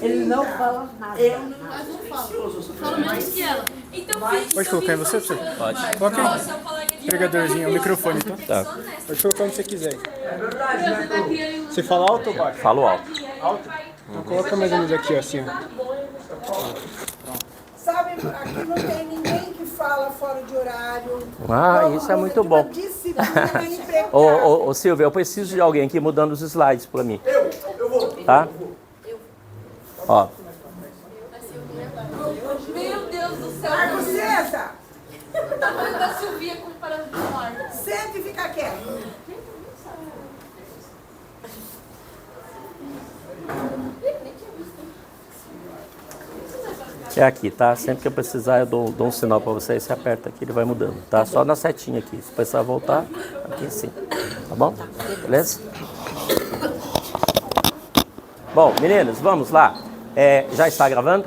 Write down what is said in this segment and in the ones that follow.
Ele não fala nada. Eu não falo. Falo menos que ela. Então, Pode colocar em você, professor? Pode. Coloca aí. Pregadorzinho, o microfone, tá? Tá. Pode colocar onde você quiser. Você fala alto ou baixo? Falo alto. Alto? Então coloca mais ou menos aqui, ó, assim, ó. Sabe, aqui não tem ninguém que fala fora de horário. Ah, isso é muito bom. Disciplina impecável. Ô, Silvia, eu preciso de alguém aqui mudando os slides pra mim. Eu vou. Tá? Ó. Meu Deus do céu. Marco César, O tamanho da Silvia comparando com o Marcos. sente e fica quieto. É aqui, tá? Sempre que eu precisar, eu dou um sinal pra você, você aperta aqui, ele vai mudando, tá? Só na setinha aqui. Se precisar voltar, aqui sim. Tá bom? Beleza? Bom, meninos, vamos lá. Já está gravando?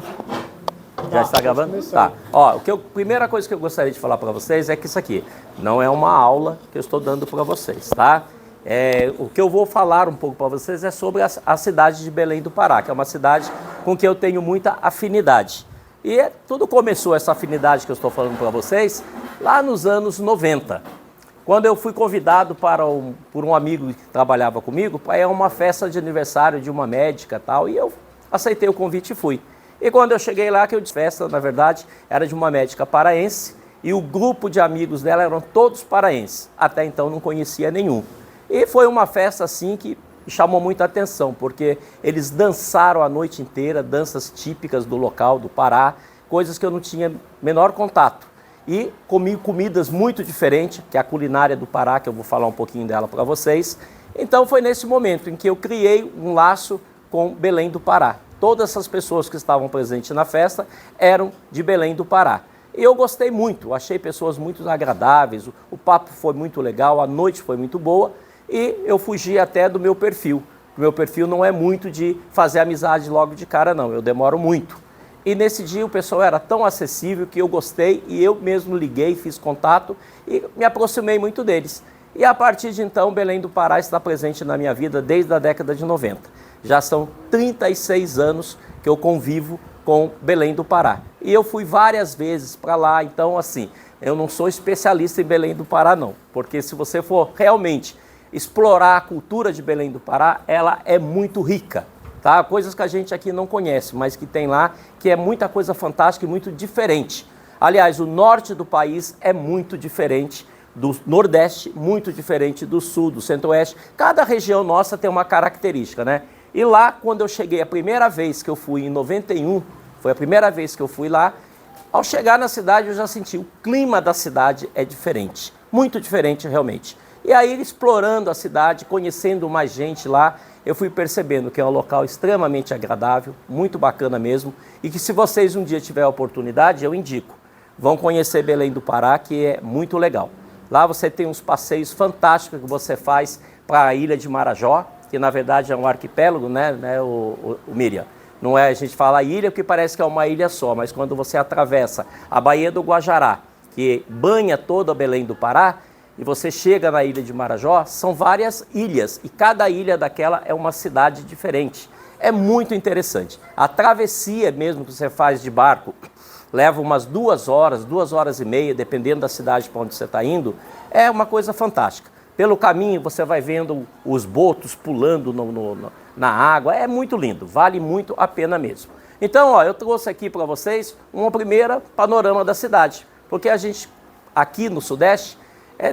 Já está gravando? Tá. Ó, primeira coisa que eu gostaria de falar para vocês é que isso aqui não é uma aula que eu estou dando para vocês, tá? O que eu vou falar um pouco para vocês é sobre a cidade de Belém do Pará, que é uma cidade com que eu tenho muita afinidade. E tudo começou, essa afinidade que eu estou falando para vocês, lá nos anos 90. Quando eu fui convidado por um amigo que trabalhava comigo para ir a uma festa de aniversário de uma médica e tal, e eu aceitei o convite e fui. E quando eu cheguei lá, que eu disse festa, na verdade, era de uma médica paraense, e o grupo de amigos dela eram todos paraenses. Até então não conhecia nenhum. E foi uma festa assim que chamou muita atenção, porque eles dançaram a noite inteira, danças típicas do local, do Pará, coisas que eu não tinha menor contato. E comi comidas muito diferentes, que é a culinária do Pará, que eu vou falar um pouquinho dela para vocês. Então foi nesse momento em que eu criei um laço com Belém do Pará. Todas essas pessoas que estavam presentes na festa eram de Belém do Pará. E eu gostei muito, achei pessoas muito agradáveis, o papo foi muito legal, a noite foi muito boa e eu fugi até do meu perfil. O meu perfil não é muito de fazer amizade logo de cara, não, eu demoro muito. E nesse dia o pessoal era tão acessível que eu gostei e eu mesmo liguei, fiz contato e me aproximei muito deles. E a partir de então, Belém do Pará está presente na minha vida desde a década de 90. Já são 36 anos que eu convivo com Belém do Pará. E eu fui várias vezes para lá, então assim, eu não sou especialista em Belém do Pará não, porque se você for realmente explorar a cultura de Belém do Pará, ela é muito rica, tá? Coisas que a gente aqui não conhece, mas que tem lá, que é muita coisa fantástica e muito diferente. Aliás, o norte do país é muito diferente do nordeste, muito diferente do sul, do centro-oeste. Cada região nossa tem uma característica, né? E lá, quando eu cheguei, a primeira vez que eu fui, em 91, foi a primeira vez que eu fui lá, ao chegar na cidade eu já senti, o clima da cidade é diferente, muito diferente realmente. E aí, explorando a cidade, conhecendo mais gente lá, eu fui percebendo que é um local extremamente agradável, muito bacana mesmo, e que se vocês um dia tiverem a oportunidade, eu indico, vão conhecer Belém do Pará, que é muito legal. Lá você tem uns passeios fantásticos que você faz para a ilha de Marajó, que na verdade é um arquipélago, né, o Miriam? Não é, a gente fala ilha porque parece que é uma ilha só, mas quando você atravessa a Baía do Guajará, que banha toda Belém do Pará, e você chega na ilha de Marajó, são várias ilhas, e cada ilha daquela é uma cidade diferente. É muito interessante. A travessia mesmo que você faz de barco, leva umas 2 horas e meia, dependendo da cidade para onde você está indo, é uma coisa fantástica. Pelo caminho você vai vendo os botos pulando na água, é muito lindo, vale muito a pena mesmo. Então, ó, eu trouxe aqui para vocês uma primeira panorama da cidade, porque a gente, aqui no Sudeste,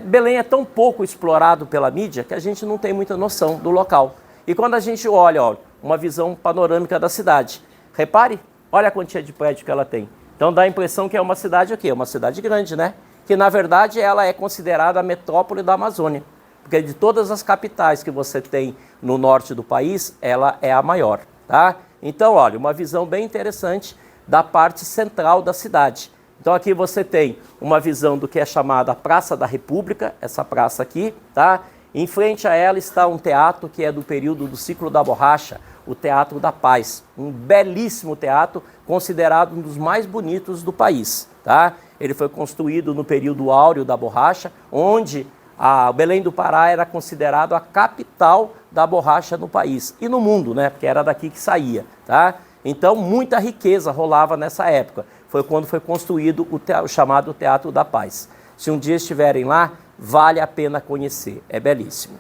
Belém é tão pouco explorado pela mídia que a gente não tem muita noção do local. E quando a gente olha, ó, uma visão panorâmica da cidade, repare, olha a quantia de prédio que ela tem. Então dá a impressão que é uma cidade o quê? Uma cidade grande, né? Que na verdade ela é considerada a metrópole da Amazônia. Porque de todas as capitais que você tem no norte do país, ela é a maior, tá? Então, olha, uma visão bem interessante da parte central da cidade. Então aqui você tem uma visão do que é chamada Praça da República, essa praça aqui, tá? Em frente a ela está um teatro que é do período do ciclo da borracha, o Teatro da Paz. Um belíssimo teatro, considerado um dos mais bonitos do país, tá? Ele foi construído no período áureo da borracha, onde a Belém do Pará era considerado a capital da borracha no país e no mundo, né? Porque era daqui que saía, tá? Então, muita riqueza rolava nessa época. Foi quando foi construído o chamado Teatro da Paz. Se um dia estiverem lá, vale a pena conhecer. É belíssimo.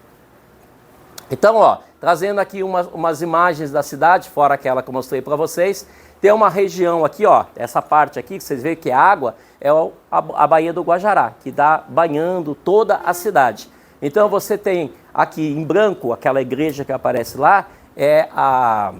Então, ó, trazendo aqui umas imagens da cidade, fora aquela que eu mostrei para vocês, tem uma região aqui, ó, essa parte aqui, que vocês veem que é água, é a Baía do Guajará, que dá banhando toda a cidade. Então, você tem aqui em branco, aquela igreja que aparece lá, é a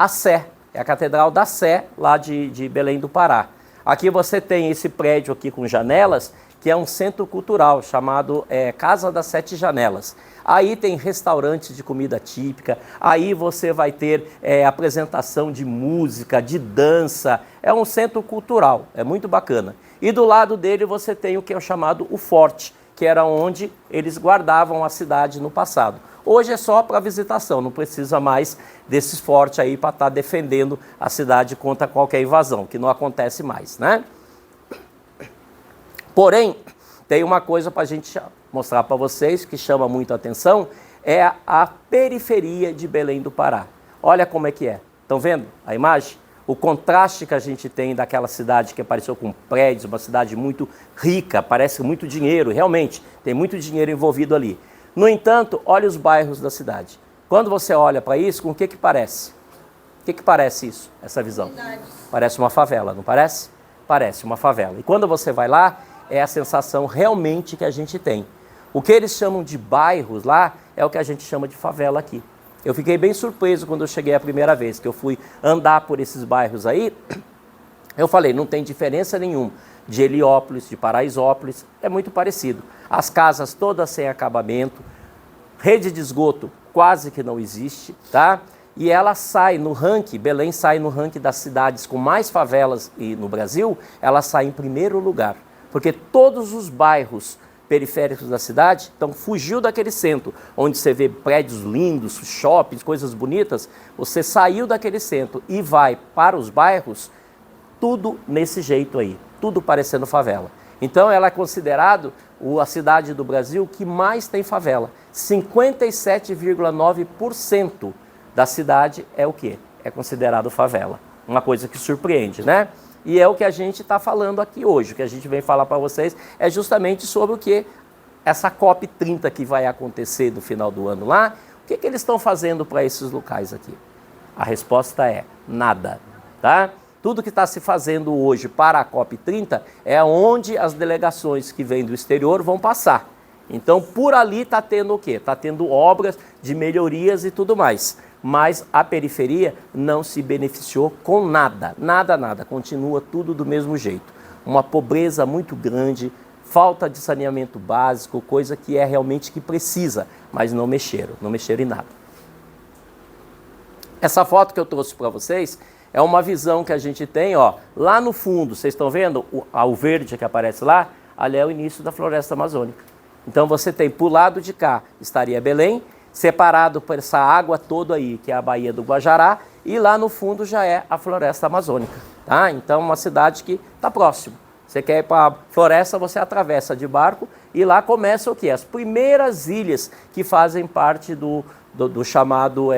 Sé, é a Catedral da Sé, lá de Belém do Pará. Aqui você tem esse prédio aqui com janelas, que é um centro cultural chamado Casa das Sete Janelas. Aí tem restaurantes de comida típica, aí você vai ter apresentação de música, de dança, é um centro cultural, é muito bacana. E do lado dele você tem o que é o chamado o Forte, que era onde eles guardavam a cidade no passado. Hoje é só para visitação, não precisa mais desses fortes aí para estar defendendo a cidade contra qualquer invasão, que não acontece mais, né? Porém, tem uma coisa para a gente mostrar para vocês que chama muito a atenção, é a periferia de Belém do Pará. Olha como é que é. Estão vendo a imagem? O contraste que a gente tem daquela cidade que apareceu com prédios, uma cidade muito rica, parece muito dinheiro, realmente, tem muito dinheiro envolvido ali. No entanto, olha os bairros da cidade. Quando você olha para isso, com o que parece? O que parece isso, essa visão? Parece uma favela, não parece? Parece uma favela. E quando você vai lá, é a sensação realmente que a gente tem. O que eles chamam de bairros lá é o que a gente chama de favela aqui. Eu fiquei bem surpreso quando eu cheguei a primeira vez, que eu fui andar por esses bairros aí. Eu falei, não tem diferença nenhuma de Heliópolis, de Paraisópolis, é muito parecido. As casas todas sem acabamento, rede de esgoto quase que não existe, tá? E ela sai no ranking, Belém sai no ranking das cidades com mais favelas no Brasil, ela sai em primeiro lugar. Porque todos os bairros periféricos da cidade, então fugiu daquele centro, onde você vê prédios lindos, shoppings, coisas bonitas, você saiu daquele centro e vai para os bairros, tudo nesse jeito aí, tudo parecendo favela. Então ela é considerada a cidade do Brasil que mais tem favela. 57,9% da cidade é o quê? É considerado favela. Uma coisa que surpreende, né? E é o que a gente está falando aqui hoje. O que a gente vem falar para vocês é justamente sobre o que essa COP30 que vai acontecer no final do ano lá, o que eles estão fazendo para esses locais aqui? A resposta é nada, tá? Tudo que está se fazendo hoje para a COP30 é onde as delegações que vêm do exterior vão passar. Então, por ali está tendo o quê? Está tendo obras de melhorias e tudo mais. Mas a periferia não se beneficiou com nada, nada, continua tudo do mesmo jeito. Uma pobreza muito grande, falta de saneamento básico, coisa que é realmente que precisa, mas não mexeram em nada. Essa foto que eu trouxe para vocês é uma visão que a gente tem, ó, lá no fundo, vocês estão vendo o verde que aparece lá? Ali é o início da floresta amazônica. Então você tem, por lado de cá, estaria Belém, separado por essa água toda aí, que é a Baía do Guajará, e lá no fundo já é a floresta amazônica, tá? Então, uma cidade que está próximo. Você quer ir para a floresta, você atravessa de barco, e lá começa o quê? As primeiras ilhas que fazem parte do chamado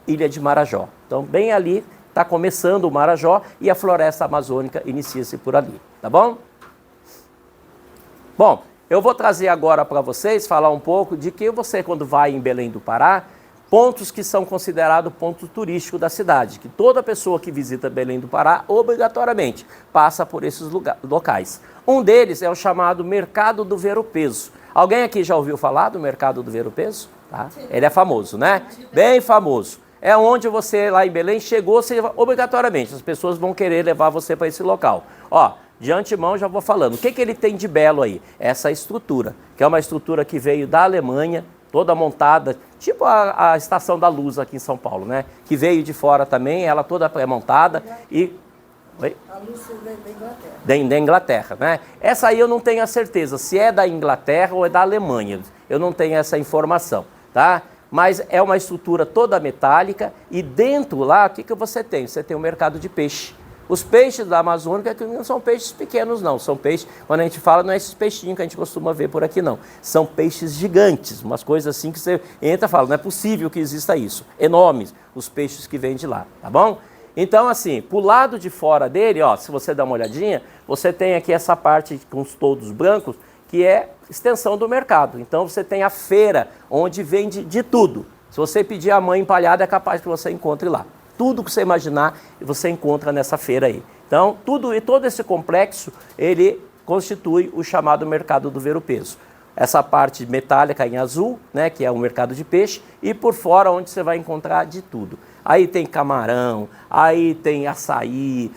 Ilha de Marajó. Então, bem ali, está começando o Marajó, e a floresta amazônica inicia-se por ali, tá bom? Bom, eu vou trazer agora para vocês, falar um pouco de que você, quando vai em Belém do Pará, pontos que são considerados pontos turísticos da cidade, que toda pessoa que visita Belém do Pará, obrigatoriamente, passa por esses locais. Um deles é o chamado Mercado do Ver-o-Peso. Alguém aqui já ouviu falar do Mercado do Ver-o-Peso? Tá? Ele é famoso, né? Bem famoso. É onde você, lá em Belém, chegou, você, obrigatoriamente, as pessoas vão querer levar você para esse local. Ó, de antemão já vou falando. O que ele tem de belo aí? Essa estrutura, que é uma estrutura que veio da Alemanha, toda montada, tipo a Estação da Luz aqui em São Paulo, né? Que veio de fora também, ela toda pré-montada e... Oi? A luz veio da Inglaterra. Da Inglaterra, né? Essa aí eu não tenho a certeza se é da Inglaterra ou é da Alemanha. Eu não tenho essa informação, tá? Mas é uma estrutura toda metálica e dentro lá, o que você tem? Você tem um mercado de peixe. Os peixes da Amazônia que não são peixes pequenos, não. São peixes, quando a gente fala, não é esses peixinhos que a gente costuma ver por aqui, não. São peixes gigantes, umas coisas assim que você entra e fala, não é possível que exista isso. Enormes, os peixes que vêm de lá, tá bom? Então, assim, pro lado de fora dele, ó, se você dá uma olhadinha, você tem aqui essa parte com os toldos brancos, que é extensão do mercado. Então, você tem a feira, onde vende de tudo. Se você pedir a mãe empalhada, é capaz que você encontre lá. Tudo que você imaginar, você encontra nessa feira aí. Então, tudo e todo esse complexo, ele constitui o chamado mercado do ver-o-peso. Essa parte metálica em azul, né, que é o mercado de peixe, e por fora onde você vai encontrar de tudo. Aí tem camarão, aí tem açaí,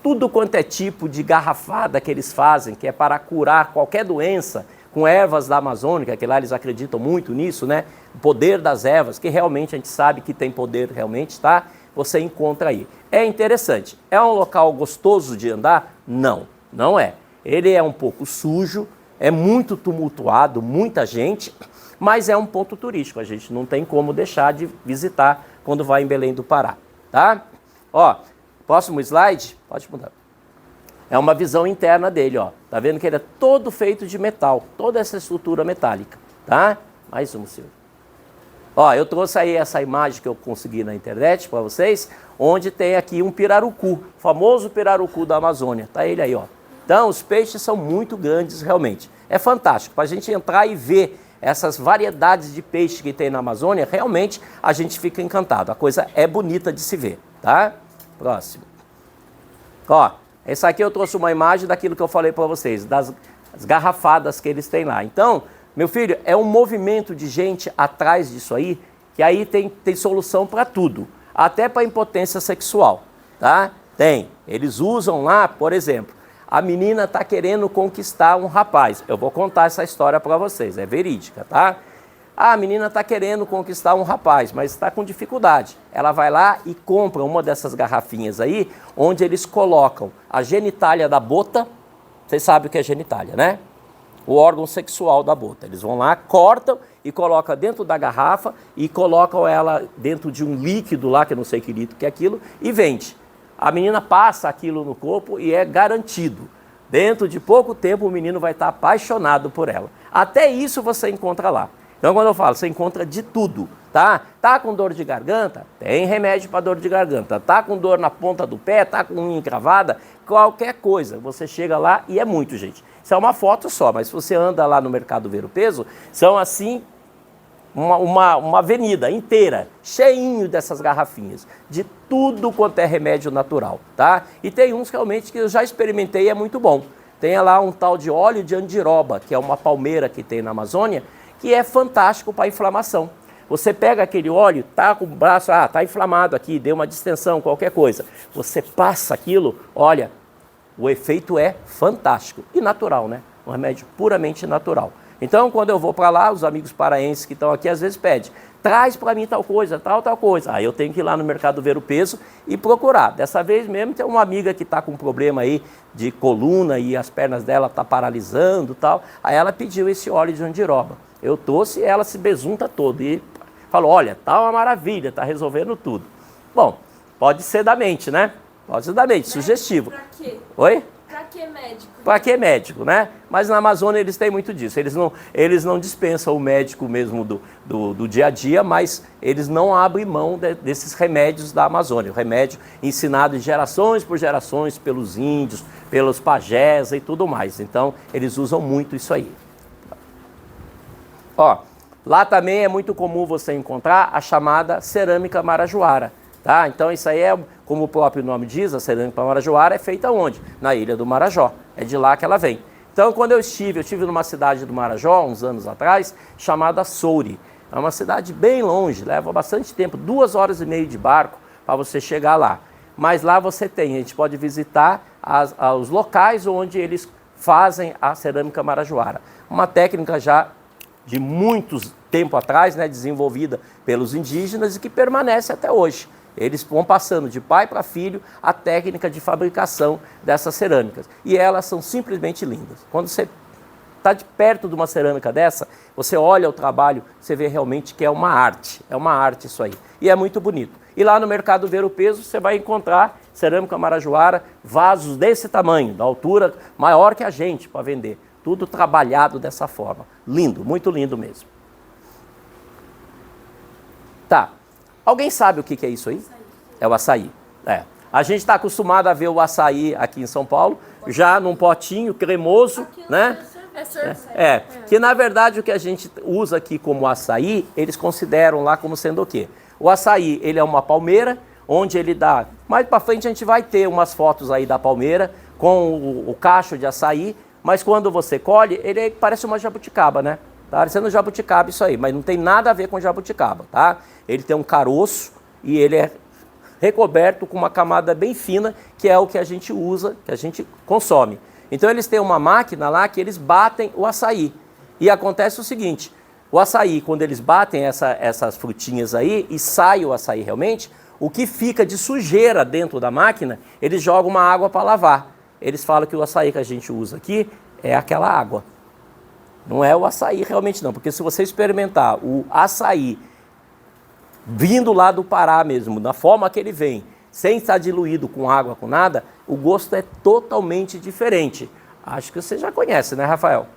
tudo quanto é tipo de garrafada que eles fazem, que é para curar qualquer doença, com ervas da Amazônia, que lá eles acreditam muito nisso, né? O poder das ervas, que realmente a gente sabe que tem poder realmente, tá? Você encontra aí. É interessante. É um local gostoso de andar? Não, não é. Ele é um pouco sujo, é muito tumultuado, muita gente, mas é um ponto turístico. A gente não tem como deixar de visitar quando vai em Belém do Pará, tá? Ó, próximo slide, pode mudar. É uma visão interna dele, ó. Tá vendo que ele é todo feito de metal, toda essa estrutura metálica, tá? Mais um, Silvio. Ó, eu trouxe aí essa imagem que eu consegui na internet para vocês, onde tem aqui um pirarucu, o famoso pirarucu da Amazônia. Tá ele aí, ó. Então, os peixes são muito grandes, realmente. É fantástico. Para a gente entrar e ver essas variedades de peixe que tem na Amazônia, realmente a gente fica encantado. A coisa é bonita de se ver, tá? Próximo. Ó, essa aqui eu trouxe uma imagem daquilo que eu falei para vocês, das garrafadas que eles têm lá. Então, meu filho, é um movimento de gente atrás disso aí, que aí tem solução para tudo, até para impotência sexual, tá? Tem. Eles usam lá, por exemplo, a menina está querendo conquistar um rapaz. Eu vou contar essa história para vocês, é verídica, tá? A menina está querendo conquistar um rapaz, mas está com dificuldade. Ela vai lá e compra uma dessas garrafinhas aí, onde eles colocam a genitália da bota. Vocês sabem o que é genitália, né? O órgão sexual da bota. Eles vão lá, cortam e colocam dentro da garrafa e colocam ela dentro de um líquido lá, que eu não sei que líquido que é aquilo, e vende. A menina passa aquilo no corpo e é garantido. Dentro de pouco tempo o menino vai estar apaixonado por ela. Até isso você encontra lá. Então quando eu falo, você encontra de tudo, tá? Tá com dor de garganta? Tem remédio para dor de garganta. Tá com dor na ponta do pé? Tá com unha encravada? Qualquer coisa. Você chega lá e é muito, gente. Isso é uma foto só, mas se você anda lá no Mercado Ver-o-Peso, são assim uma avenida inteira, cheinho dessas garrafinhas, de tudo quanto é remédio natural, tá? E tem uns realmente que eu já experimentei e é muito bom. Tem lá um tal de óleo de andiroba, que é uma palmeira que tem na Amazônia, que é fantástico para inflamação. Você pega aquele óleo, tá com o braço, tá inflamado aqui, deu uma distensão, qualquer coisa. Você passa aquilo, olha, o efeito é fantástico e natural, né? Um remédio puramente natural. Então, quando eu vou para lá, os amigos paraenses que estão aqui às vezes pedem, traz para mim tal coisa, tal coisa. Aí eu tenho que ir lá no Mercado Ver-o-Peso e procurar. Dessa vez mesmo tem uma amiga que está com um problema aí de coluna e as pernas dela estão paralisando e tal. Aí ela pediu esse óleo de andiroba. Eu trouxe e ela se besunta toda e falou, olha, tá uma maravilha, tá resolvendo tudo. Bom, pode ser da mente, né? Pode ser da mente, sugestivo. Pra quê? Oi? Pra que médico? Para que médico, né? Mas na Amazônia eles têm muito disso. Eles não dispensam o médico mesmo do dia a dia, mas eles não abrem mão desses remédios da Amazônia. O remédio ensinado de gerações por gerações pelos índios, pelos pajés e tudo mais. Então, eles usam muito isso aí. Ó, lá também é muito comum você encontrar a chamada cerâmica marajoara. Tá? Então isso aí é, como o próprio nome diz, a cerâmica marajoara é feita onde? Na Ilha do Marajó, é de lá que ela vem. Então quando eu estive numa cidade do Marajó, uns anos atrás, chamada Soure. É uma cidade bem longe, leva bastante tempo, 2 horas e meia de barco para você chegar lá. Mas lá a gente pode visitar os locais onde eles fazem a cerâmica marajoara. Uma técnica já de muitos tempo atrás, né, desenvolvida pelos indígenas e que permanece até hoje. Eles vão passando de pai para filho a técnica de fabricação dessas cerâmicas. E elas são simplesmente lindas. Quando você está de perto de uma cerâmica dessa, você olha o trabalho, você vê realmente que é uma arte isso aí. E é muito bonito. E lá no Mercado Ver-o-Peso você vai encontrar cerâmica marajoara, vasos desse tamanho, da altura maior que a gente para vender. Tudo trabalhado dessa forma. Lindo, muito lindo mesmo. Tá. Alguém sabe o que é isso aí? É o açaí. A gente está acostumado a ver o açaí aqui em São Paulo, já num potinho cremoso, né? Que na verdade o que a gente usa aqui como açaí, eles consideram lá como sendo o quê? O açaí, ele é uma palmeira, onde ele dá... Mais para frente a gente vai ter umas fotos aí da palmeira com o cacho de açaí, mas quando você colhe, ele parece uma jabuticaba, né? Tá parecendo jabuticaba isso aí, mas não tem nada a ver com jabuticaba, tá? Ele tem um caroço e ele é recoberto com uma camada bem fina, que é o que a gente usa, que a gente consome. Então eles têm uma máquina lá que eles batem o açaí. E acontece o seguinte, o açaí, quando eles batem essas frutinhas aí e sai o açaí realmente, o que fica de sujeira dentro da máquina, eles jogam uma água para lavar. Eles falam que o açaí que a gente usa aqui é aquela água. Não é o açaí realmente não, porque se você experimentar o açaí vindo lá do Pará mesmo, da forma que ele vem, sem estar diluído com água, com nada, o gosto é totalmente diferente. Acho que você já conhece, né, Rafael?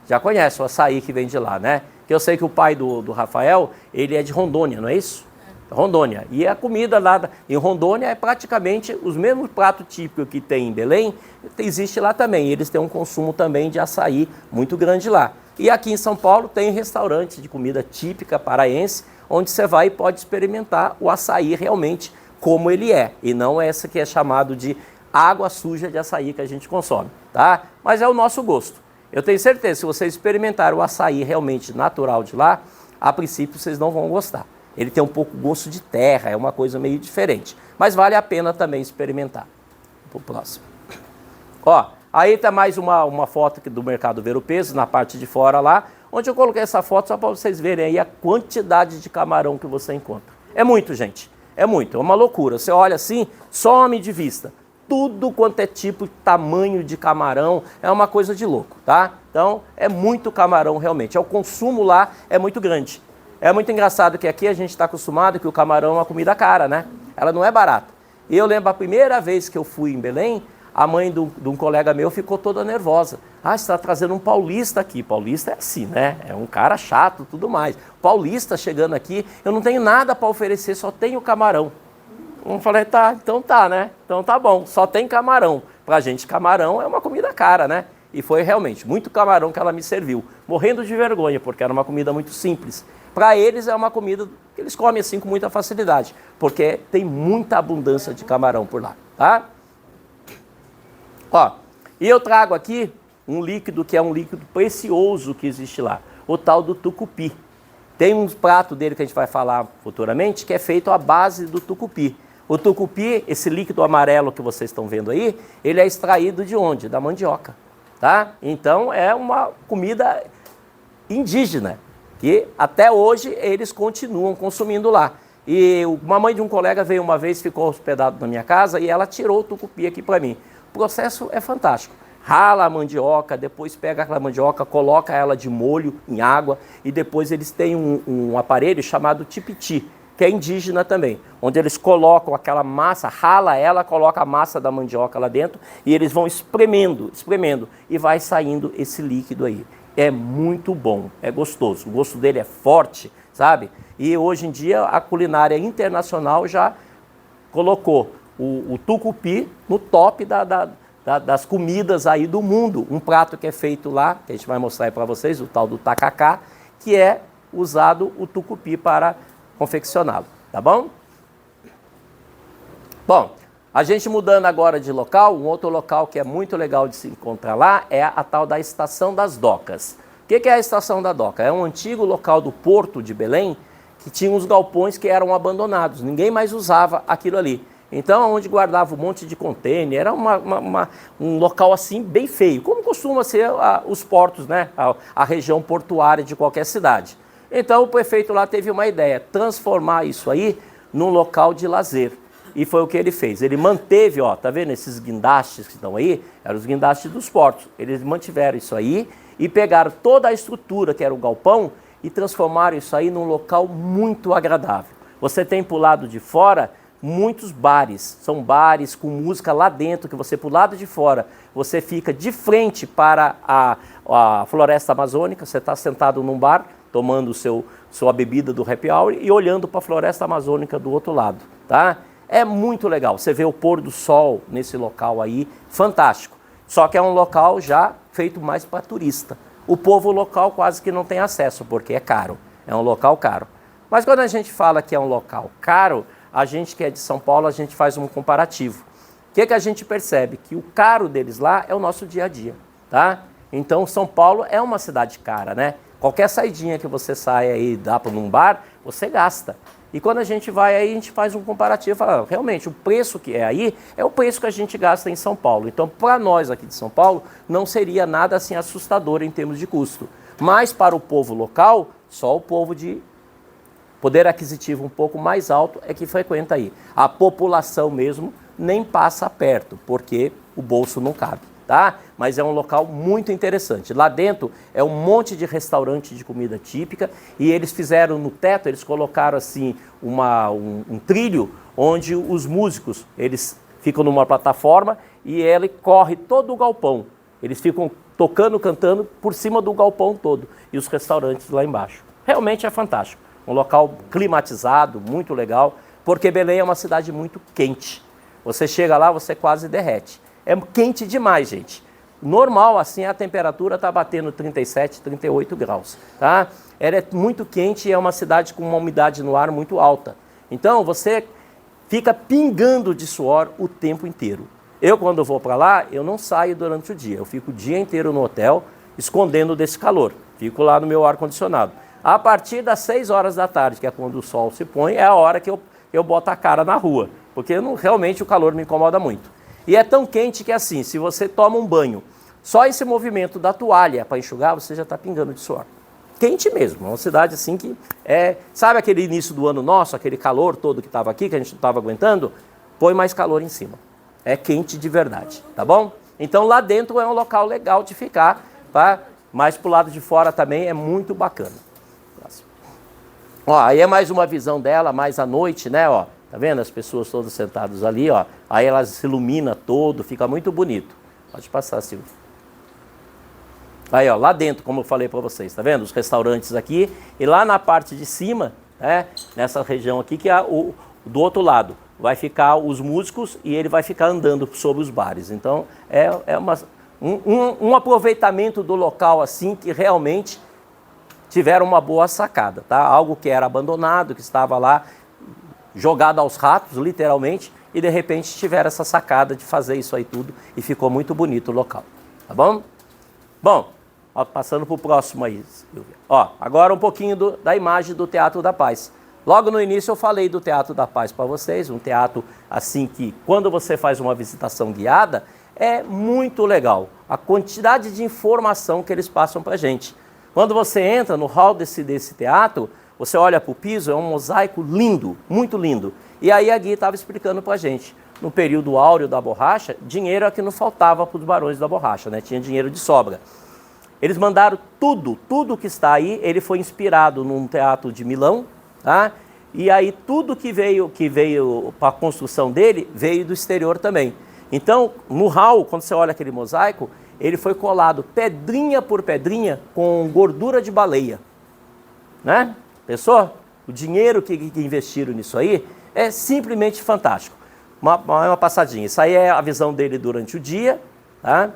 Já conhece o açaí que vem de lá, né? Que eu sei que o pai do Rafael, ele é de Rondônia, não é isso? Rondônia. E a comida lá em Rondônia é praticamente os mesmos pratos típicos que tem em Belém, existe lá também. Eles têm um consumo também de açaí muito grande lá. E aqui em São Paulo tem restaurantes de comida típica paraense, onde você vai e pode experimentar o açaí realmente como ele é. E não essa que é chamado de água suja de açaí que a gente consome, tá? Mas é o nosso gosto. Eu tenho certeza, se vocês experimentarem o açaí realmente natural de lá, a princípio vocês não vão gostar. Ele tem um pouco gosto de terra, é uma coisa meio diferente. Mas vale a pena também experimentar. Pro próximo. Ó, aí tá mais uma foto aqui do Mercado Ver o Peso, na parte de fora lá, onde eu coloquei essa foto só para vocês verem aí a quantidade de camarão que você encontra. É muito, gente. É muito, é uma loucura. Você olha assim, some de vista. Tudo quanto é tipo, tamanho de camarão, é uma coisa de louco, tá? Então, é muito camarão realmente. O consumo lá é muito grande. É muito engraçado que aqui a gente está acostumado que o camarão é uma comida cara, né? Ela não é barata. E eu lembro a primeira vez que eu fui em Belém, a mãe de um colega meu ficou toda nervosa. Ah, você está trazendo um paulista aqui. Paulista é assim, né? É um cara chato e tudo mais. Paulista chegando aqui, eu não tenho nada para oferecer, só tenho camarão. Eu falei, tá, então tá, né? Então tá bom, só tem camarão. Pra gente, camarão é uma comida cara, né? E foi realmente muito camarão que ela me serviu. Morrendo de vergonha, porque era uma comida muito simples. Para eles é uma comida que eles comem assim com muita facilidade, porque tem muita abundância de camarão por lá, tá? Ó, e eu trago aqui um líquido que é um líquido precioso que existe lá, o tal do tucupi. Tem um prato dele que a gente vai falar futuramente que é feito à base do tucupi. O tucupi, esse líquido amarelo que vocês estão vendo aí, ele é extraído de onde? Da mandioca, tá? Então é uma comida indígena, que até hoje eles continuam consumindo lá. E uma mãe de um colega veio uma vez, ficou hospedado na minha casa e ela tirou o tucupi aqui para mim. O processo é fantástico. Rala a mandioca, depois pega aquela mandioca, coloca ela de molho em água e depois eles têm um aparelho chamado tipiti, que é indígena também, onde eles colocam aquela massa, rala ela, coloca a massa da mandioca lá dentro e eles vão espremendo e vai saindo esse líquido aí. É muito bom, é gostoso, o gosto dele é forte, sabe? E hoje em dia a culinária internacional já colocou o tucupi no top das comidas aí do mundo. Um prato que é feito lá, que a gente vai mostrar aí para vocês, o tal do tacacá, que é usado o tucupi para confeccioná-lo, tá bom? Bom, a gente mudando agora de local, um outro local que é muito legal de se encontrar lá é a tal da Estação das Docas. O que é a Estação da Doca? É um antigo local do Porto de Belém que tinha uns galpões que eram abandonados, ninguém mais usava aquilo ali. Então, onde guardava um monte de contêiner, era um local assim bem feio, como costuma ser os portos, né? A região portuária de qualquer cidade. Então, o prefeito lá teve uma ideia, transformar isso aí num local de lazer. E foi o que ele fez. Ele manteve, ó, tá vendo esses guindastes que estão aí? Eram os guindastes dos portos. Eles mantiveram isso aí e pegaram toda a estrutura que era o galpão e transformaram isso aí num local muito agradável. Você tem pro lado de fora muitos bares. São bares com música lá dentro, que você pro lado de fora, você fica de frente para a floresta amazônica, você está sentado num bar, tomando sua bebida do happy hour e olhando para a floresta amazônica do outro lado, tá? É muito legal. Você vê o pôr do sol nesse local aí, fantástico. Só que é um local já feito mais para turista. O povo local quase que não tem acesso, porque é caro. É um local caro. Mas quando a gente fala que é um local caro, a gente que é de São Paulo, a gente faz um comparativo. O que a gente percebe? Que o caro deles lá é o nosso dia a dia, tá? Então, São Paulo é uma cidade cara, né? Qualquer saidinha que você sai aí e dá para um bar, você gasta. E quando a gente vai aí, a gente faz um comparativo e fala, realmente, o preço que é aí é o preço que a gente gasta em São Paulo. Então, para nós aqui de São Paulo, não seria nada assim assustador em termos de custo. Mas para o povo local, só o povo de poder aquisitivo um pouco mais alto é que frequenta aí. A população mesmo nem passa perto, porque o bolso não cabe, tá? Mas é um local muito interessante. Lá dentro é um monte de restaurante de comida típica e eles fizeram no teto, eles colocaram assim um trilho onde os músicos, eles ficam numa plataforma e ele corre todo o galpão. Eles ficam tocando, cantando por cima do galpão todo e os restaurantes lá embaixo. Realmente é fantástico. Um local climatizado, muito legal, porque Belém é uma cidade muito quente. Você chega lá, você quase derrete. É quente demais, gente. Normal, assim, a temperatura está batendo 37, 38 graus, tá? Ela é muito quente e é uma cidade com uma umidade no ar muito alta. Então, você fica pingando de suor o tempo inteiro. Eu, quando vou para lá, eu não saio durante o dia. Eu fico o dia inteiro no hotel, escondendo desse calor. Fico lá no meu ar-condicionado. A partir das 6 horas da tarde, que é quando o sol se põe, é a hora que eu boto a cara na rua. Porque realmente o calor me incomoda muito. E é tão quente que assim, se você toma um banho, só esse movimento da toalha para enxugar, você já está pingando de suor. Quente mesmo, é uma cidade assim que é... Sabe aquele início do ano nosso, aquele calor todo que estava aqui, que a gente não estava aguentando? Põe mais calor em cima. É quente de verdade, tá bom? Então lá dentro é um local legal de ficar, tá? Mas pro lado de fora também é muito bacana. Ó, aí é mais uma visão dela, mais à noite, né, ó. Tá vendo? As pessoas todas sentadas ali, ó. Aí ela se ilumina todo, fica muito bonito. Pode passar, Silvio. Aí, ó, lá dentro, como eu falei para vocês, tá vendo? Os restaurantes aqui. E lá na parte de cima, né, nessa região aqui, que é do outro lado, vai ficar os músicos e ele vai ficar andando sobre os bares. Então, é um aproveitamento do local, assim, que realmente tiveram uma boa sacada, tá? Algo que era abandonado, que estava lá jogado aos ratos, literalmente, e de repente tiveram essa sacada de fazer isso aí tudo e ficou muito bonito o local, tá bom? Bom, ó, passando para o próximo aí, Silvia. Ó, agora um pouquinho da imagem do Teatro da Paz. Logo no início eu falei do Teatro da Paz para vocês, um teatro assim que quando você faz uma visitação guiada, é muito legal. A quantidade de informação que eles passam para a gente. Quando você entra no hall desse teatro, você olha para o piso, é um mosaico lindo, muito lindo. E aí a guia estava explicando para a gente, no período áureo da borracha, dinheiro é que não faltava para os barões da borracha, né? Tinha dinheiro de sobra. Eles mandaram tudo que está aí, ele foi inspirado num teatro de Milão, tá? E aí tudo que veio para a construção dele, veio do exterior também. Então, no hall, quando você olha aquele mosaico, ele foi colado pedrinha por pedrinha com gordura de baleia, né? Pensou? O dinheiro que investiram nisso aí é simplesmente fantástico. Uma passadinha. Isso aí é a visão dele durante o dia, tá?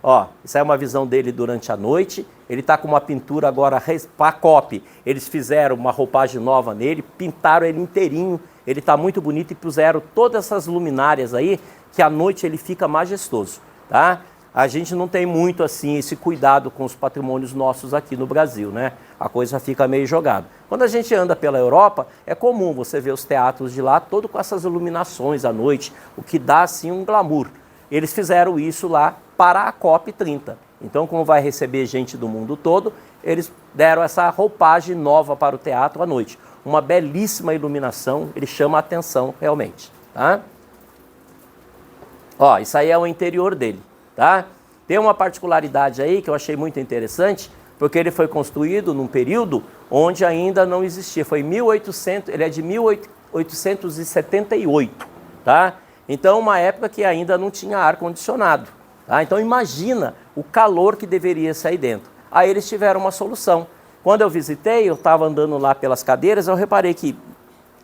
Ó, isso aí é uma visão dele durante a noite. Ele está com uma pintura agora para copy. Eles fizeram uma roupagem nova nele, pintaram ele inteirinho. Ele está muito bonito e puseram todas essas luminárias aí, que à noite ele fica majestoso, tá? A gente não tem muito assim esse cuidado com os patrimônios nossos aqui no Brasil, né? A coisa fica meio jogada. Quando a gente anda pela Europa, é comum você ver os teatros de lá todo com essas iluminações à noite, o que dá assim um glamour. Eles fizeram isso lá para a COP30. Então, como vai receber gente do mundo todo, eles deram essa roupagem nova para o teatro à noite. Uma belíssima iluminação, ele chama a atenção realmente, tá? Ó, isso aí é o interior dele. Tá? Tem uma particularidade aí que eu achei muito interessante, porque ele foi construído num período onde ainda não existia. Foi 1800, ele é de 1878, tá? Então, uma época que ainda não tinha ar-condicionado. Tá? Então, imagina o calor que deveria sair dentro. Aí eles tiveram uma solução. Quando eu visitei, eu estava andando lá pelas cadeiras, eu reparei que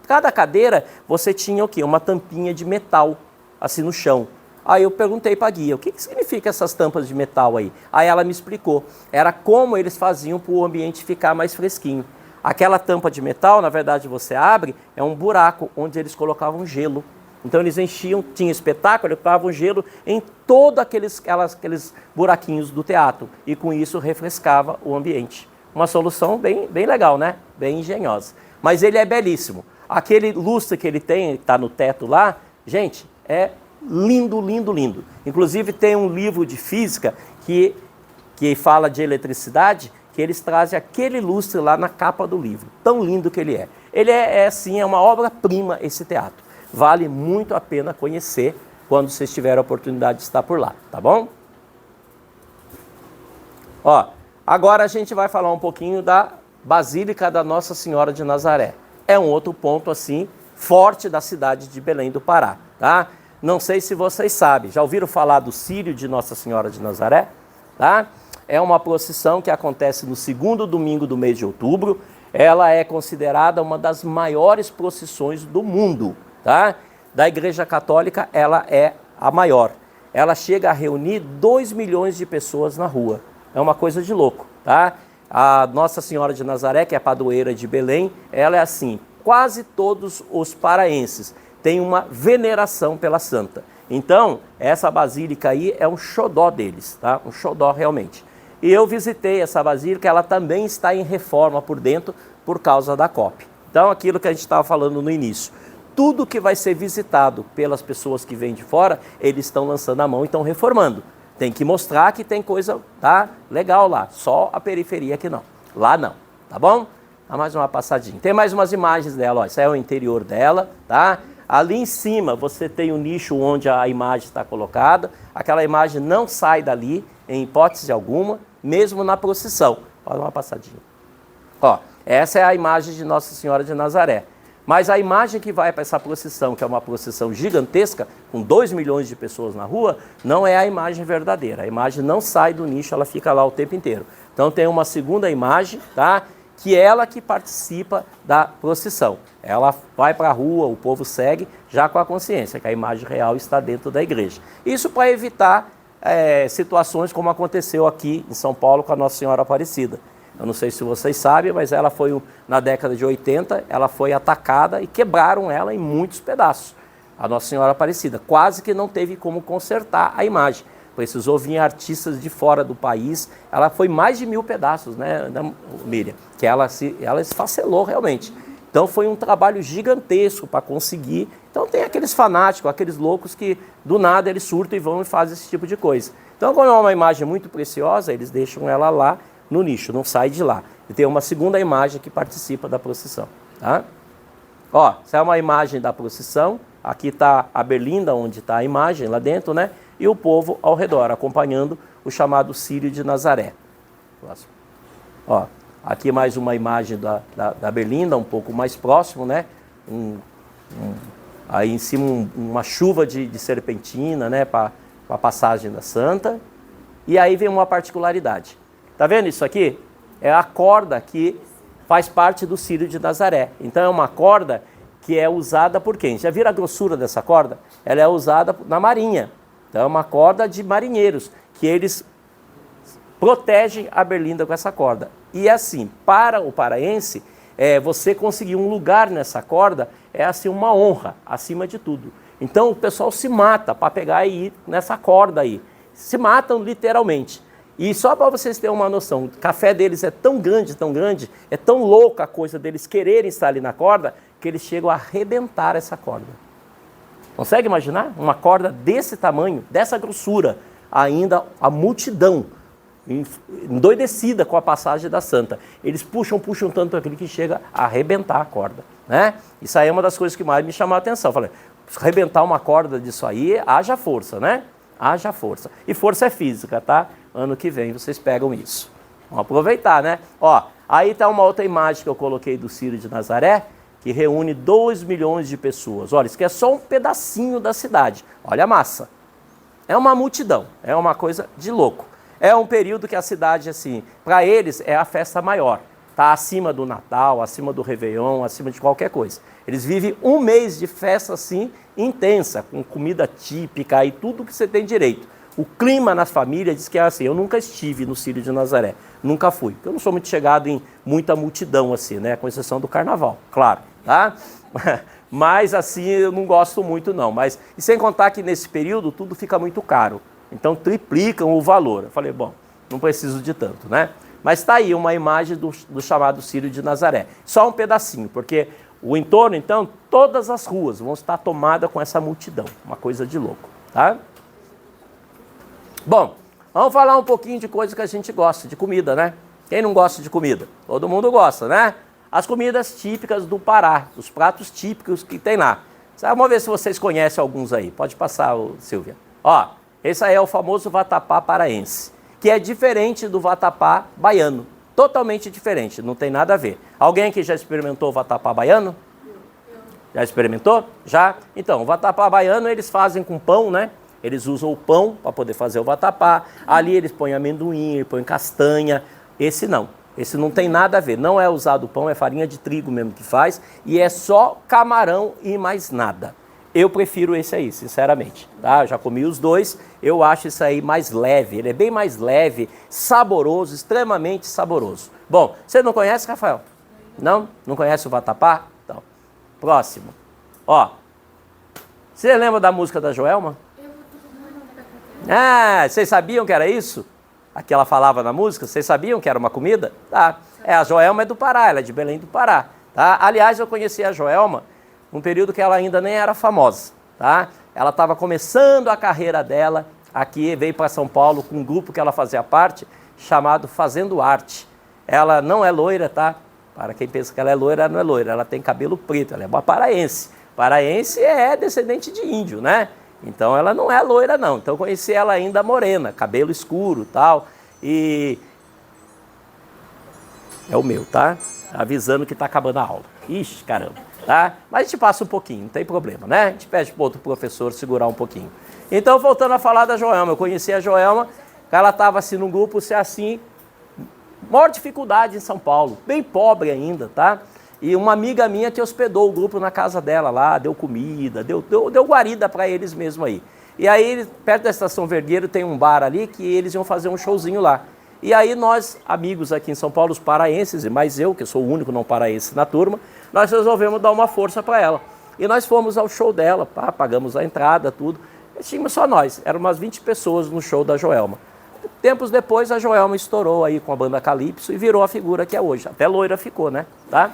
cada cadeira você tinha o quê? Uma tampinha de metal, assim no chão. Aí eu perguntei para a guia, o que significa essas tampas de metal aí? Aí ela me explicou, era como eles faziam para o ambiente ficar mais fresquinho. Aquela tampa de metal, na verdade você abre, é um buraco onde eles colocavam gelo. Então eles enchiam, tinha espetáculo, eles colocavam gelo em todos aqueles buraquinhos do teatro. E com isso refrescava o ambiente. Uma solução bem legal, né? Bem engenhosa. Mas ele é belíssimo. Aquele lustre que ele tem, que está no teto lá, gente, é lindo, lindo, lindo. Inclusive tem um livro de física que fala de eletricidade, que eles trazem aquele lustre lá na capa do livro. Tão lindo que ele é. Ele assim, é uma obra-prima esse teatro. Vale muito a pena conhecer quando vocês tiverem a oportunidade de estar por lá, tá bom? Ó, agora a gente vai falar um pouquinho da Basílica da Nossa Senhora de Nazaré. É um outro ponto, assim, forte da cidade de Belém do Pará, tá? Não sei se vocês sabem, já ouviram falar do Círio de Nossa Senhora de Nazaré? Tá? É uma procissão que acontece no segundo domingo do mês de outubro. Ela é considerada uma das maiores procissões do mundo, tá? Da Igreja Católica, ela é a maior. Ela chega a reunir 2 milhões de pessoas na rua. É uma coisa de louco, tá? A Nossa Senhora de Nazaré, que é a padroeira de Belém, ela é assim, quase todos os paraenses têm uma veneração pela santa. Então, essa basílica aí é um xodó deles, tá? Um xodó realmente. E eu visitei essa basílica, ela também está em reforma por dentro por causa da COP. Então, aquilo que a gente estava falando no início. Tudo que vai ser visitado pelas pessoas que vêm de fora, eles estão lançando a mão e estão reformando. Tem que mostrar que tem coisa legal lá, só a periferia que não. Lá não, tá bom? Dá mais uma passadinha. Tem mais umas imagens dela, ó. Isso é o interior dela, tá? Ali em cima você tem o nicho onde a imagem está colocada. Aquela imagem não sai dali, em hipótese alguma, mesmo na procissão. Pode dar uma passadinha. Ó, essa é a imagem de Nossa Senhora de Nazaré. Mas a imagem que vai para essa procissão, que é uma procissão gigantesca, com 2 milhões de pessoas na rua, não é a imagem verdadeira. A imagem não sai do nicho, ela fica lá o tempo inteiro. Então tem uma segunda imagem, tá? Que é ela que participa da procissão. Ela vai para a rua, o povo segue, já com a consciência que a imagem real está dentro da igreja. Isso para evitar situações como aconteceu aqui em São Paulo com a Nossa Senhora Aparecida. Eu não sei se vocês sabem, mas ela foi, na década de 80, ela foi atacada e quebraram ela em muitos pedaços. A Nossa Senhora Aparecida. Quase que não teve como consertar a imagem. Precisou vir artistas de fora do país. Ela foi mais de 1000 pedaços, né, Miriam? Que ela esfacelou realmente. Então foi um trabalho gigantesco para conseguir. Então tem aqueles fanáticos, aqueles loucos que do nada eles surtam e vão e fazem esse tipo de coisa. Então quando é uma imagem muito preciosa, eles deixam ela lá no nicho, não sai de lá. E tem uma segunda imagem que participa da procissão, tá? Ó, essa é uma imagem da procissão. Aqui está a berlinda, onde está a imagem lá dentro, né? E o povo ao redor, acompanhando o chamado Círio de Nazaré. Próximo. Ó, aqui mais uma imagem da berlinda, um pouco mais próximo, né? Aí em cima uma chuva de serpentina, né? Para a passagem da santa. E aí vem uma particularidade. Tá vendo isso aqui? É a corda que faz parte do Círio de Nazaré. Então é uma corda que é usada por quem? Já viram a grossura dessa corda? Ela é usada na marinha. Então é uma corda de marinheiros, que eles protegem a berlinda com essa corda. E assim, para o paraense, você conseguir um lugar nessa corda é assim uma honra, acima de tudo. Então o pessoal se mata para pegar e ir nessa corda aí. Se matam literalmente. E só para vocês terem uma noção, o café deles é tão grande, é tão louca a coisa deles quererem estar ali na corda, que eles chegam a arrebentar essa corda. Consegue imaginar? Uma corda desse tamanho, dessa grossura, ainda a multidão, endoidecida com a passagem da santa. Eles puxam tanto aquilo que chega a arrebentar a corda, né? Isso aí é uma das coisas que mais me chamou a atenção. Falei, arrebentar uma corda disso aí, haja força, né? Haja força. E força é física, tá? Ano que vem vocês pegam isso. Vamos aproveitar, né? Ó, aí tá uma outra imagem que eu coloquei do Círio de Nazaré, que reúne 2 milhões de pessoas. Olha, isso aqui é só um pedacinho da cidade. Olha a massa. É uma multidão, é uma coisa de louco. É um período que a cidade, assim, para eles é a festa maior. Está acima do Natal, acima do Réveillon, acima de qualquer coisa. Eles vivem um mês de festa assim, intensa, com comida típica e tudo que você tem direito. O clima nas famílias diz que é assim. Eu nunca estive no Círio de Nazaré, nunca fui. Eu não sou muito chegado em muita multidão assim, né? Com exceção do carnaval, claro, tá? Mas assim, eu não gosto muito não. Mas, e sem contar que nesse período tudo fica muito caro. Então triplicam o valor. Eu falei, bom, não preciso de tanto, né? Mas está aí uma imagem do chamado Círio de Nazaré. Só um pedacinho, porque o entorno, então, todas as ruas vão estar tomadas com essa multidão. Uma coisa de louco, tá? Bom, vamos falar um pouquinho de coisa que a gente gosta, de comida, né? Quem não gosta de comida? Todo mundo gosta, né? As comidas típicas do Pará, os pratos típicos que tem lá. Vamos ver se vocês conhecem alguns aí. Pode passar, Silvia. Ó, esse aí é o famoso vatapá paraense, que é diferente do vatapá baiano. Totalmente diferente, não tem nada a ver. Alguém aqui já experimentou o vatapá baiano? Já experimentou? Já? Então, o vatapá baiano eles fazem com pão, né? Eles usam o pão para poder fazer o vatapá. Ali eles põem amendoim, põem castanha. Esse não. Esse não tem nada a ver. Não é usado pão, é farinha de trigo mesmo que faz. E é só camarão e mais nada. Eu prefiro esse aí, sinceramente. Tá? Eu já comi os dois. Eu acho isso aí mais leve. Ele é bem mais leve, saboroso, extremamente saboroso. Bom, você não conhece, Rafael? Não? Não conhece o vatapá? Então, próximo. Ó, você lembra da música da Joelma? Ah, vocês sabiam que era isso? Que ela falava na música? Vocês sabiam que era uma comida? Tá. A Joelma é do Pará, ela é de Belém do Pará. Tá? Aliás, eu conheci a Joelma num período que ela ainda nem era famosa. Tá? Ela estava começando a carreira dela aqui, veio para São Paulo com um grupo que ela fazia parte, chamado Fazendo Arte. Ela não é loira, tá? Para quem pensa que ela é loira, ela não é loira. Ela tem cabelo preto, ela é uma paraense. Paraense é descendente de índio, né? Então ela não é loira não, então eu conheci ela ainda morena, cabelo escuro e tal, e é o meu, tá? Avisando que tá acabando a aula. Ixi, caramba, tá? Mas a gente passa um pouquinho, não tem problema, né? A gente pede para outro professor segurar um pouquinho. Então, voltando a falar da Joelma, eu conheci a Joelma, ela estava assim num grupo, assim, maior dificuldade em São Paulo, bem pobre ainda, tá? E uma amiga minha que hospedou o grupo na casa dela lá, deu comida, deu guarida para eles mesmo aí. E aí, perto da Estação Vergueiro, tem um bar ali que eles iam fazer um showzinho lá. E aí nós, amigos aqui em São Paulo, os paraenses, e mais eu, que sou o único não paraense na turma, nós resolvemos dar uma força para ela. E nós fomos ao show dela, pagamos a entrada, tudo. E tínhamos só nós, eram umas 20 pessoas no show da Joelma. Tempos depois, a Joelma estourou aí com a banda Calypso e virou a figura que é hoje. Até loira ficou, né? Tá?